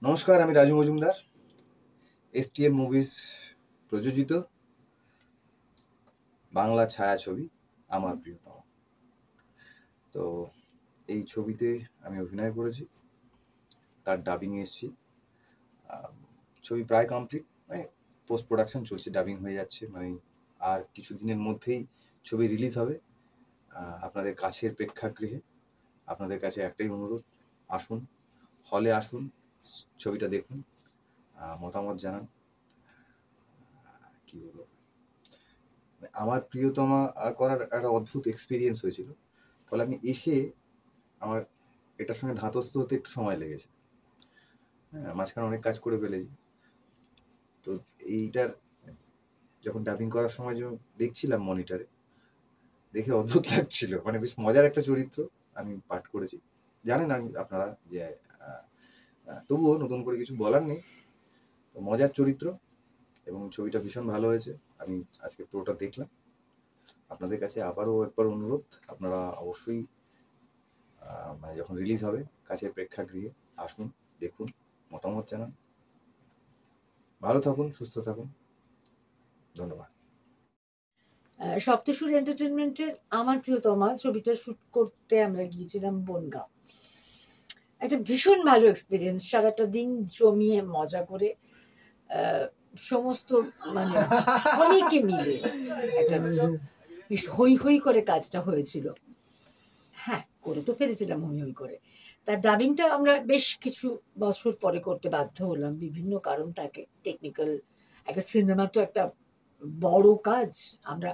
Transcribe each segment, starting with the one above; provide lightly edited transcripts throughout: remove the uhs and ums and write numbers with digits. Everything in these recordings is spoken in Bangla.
নমস্কার, আমি রাজু মজুমদার। এসটিএম মুভিজ প্রযোজিত বাংলা ছায়াছবি আমার প্রিয়তম। তো এই ছবিতে আমি অভিনয় করেছি, তার ডাবিং এসেছি। ছবি প্রায় কমপ্লিট, মানে পোস্ট প্রোডাকশন চলছে, ডাবিং হয়ে যাচ্ছে, মানে আর কিছু দিনের মধ্যেই ছবি রিলিজ হবে আপনাদের কাছের প্রেক্ষাগৃহে। আপনাদের কাছে একটাই অনুরোধ, আসুন, হলে আসুন, ছবিটা দেখুন, মতামত জানান। কি বলবো, আমার প্রিয়তমা করার একটা অদ্ভুত এক্সপিরিয়েন্স হয়েছিল। ফলে আমি এসে আমার এটার সঙ্গে ধাতস্থ হতে একটু সময় লেগেছে। হ্যাঁ, মাঝখানে অনেক কাজ করে ফেলেছি। তো এইটার যখন ডাবিং করার সময় যখন দেখছিলাম মনিটরে, দেখে অদ্ভুত লাগছিল। মানে বেশ মজার একটা চরিত্র আমি পাঠ করেছি, জানেন আপনারা যে তবুও নতুন করে কিছু বলার নেই। তো মজার চরিত্র এবং ছবিটা ভীষণ ভালো হয়েছে। আমি আজকে পুরোটা দেখলাম। আপনাদের কাছে আবারও একবার অনুরোধ, আপনারা অবশ্যই মানে যখন রিলিজ হবে কাছের প্রেক্ষাগৃহে আসুন, দেখুন, মতামত জানান। ভালো থাকুন, সুস্থ থাকুন, ধন্যবাদ। সপ্তসুর এন্টারটেনমেন্টের আমার প্রিয়তমা ছবিটা শুট করতে আমরা গিয়েছিলাম বনগাঁও। একটা ভীষণ ভালো এক্সপিরিয়েন্স, সারাটা দিন জমিয়ে মজা করে সমস্ত মানে অনেকে মিলে একটা বেশ হই হই করে কাজটা হয়েছিল। হ্যাঁ, করে তো ফেলেছিলাম হই হই করে। তার ডাবিংটা আমরা বেশ কিছু বছর পরে করতে বাধ্য হলাম, বিভিন্ন কারণ থাকে। টেকনিক্যাল, একটা সিনেমা তো একটা বড় কাজ। আমরা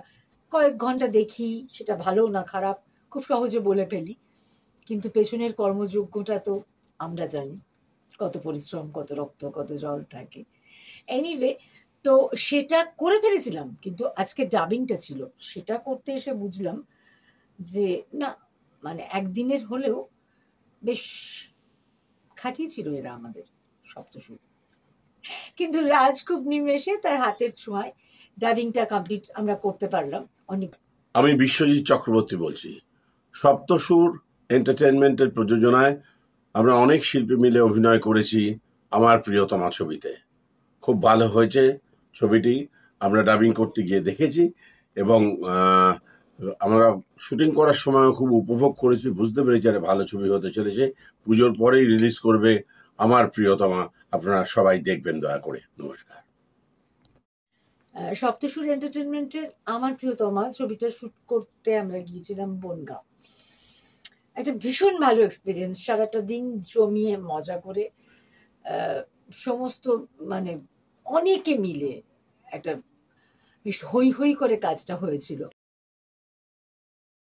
কয়েক ঘন্টা দেখি, সেটা ভালো না খারাপ খুব সহজে বলে ফেলি, কিন্তু পেছনের কর্মযোগ্যটা তো আমরা জানি, কত পরিশ্রম, কত রক্ত, কত জল থাকে। এনিওয়ে, তো সেটা করে ফেলেছিলাম, কিন্তু আজকে ডাবিংটা ছিল, সেটা করতে এসে বুঝলাম যে না, মানে একদিনের হলেও বেশ খাটিয়েছিল এরা আমাদের সপ্তসুর। কিন্তু রাজ খুব নিমেষে তার হাতের ছোঁয়ায় ডাবিংটা কমপ্লিট আমরা করতে পারলাম। অনেক। আমি বিশ্বজিৎ চক্রবর্তী বলছি। সপ্তসুর এন্টারটেনমেন্টের প্রযোজনায় আমরা অনেক শিল্পী মিলে অভিনয় করেছি আমার প্রিয়তমা ছবিতে। খুব ভালো হয়েছে ছবিটি। আমরা ডাবিং করতে গিয়ে দেখেছি এবং আমরা শুটিং করার সময় খুব উপভোগ করেছি, বুঝতে পেরেছি আরে ভালো ছবি হতে চলেছে। পুজোর পরেই রিলিজ করবে আমার প্রিয়তমা, আপনারা সবাই দেখবেন দয়া করে। নমস্কার। সপ্তসুর এন্টারটেনমেন্টের আমার প্রিয়তমা ছবিটা শুট করতে আমরা গিয়েছিলাম বনগাঁও। একটা ভীষণ ভালো এক্সপিরিয়েন্স, সারাটা দিন জমিয়ে মজা করে সমস্ত মানে অনেকে মিলে একটা বেশ হই হই করে কাজটা হয়েছিল।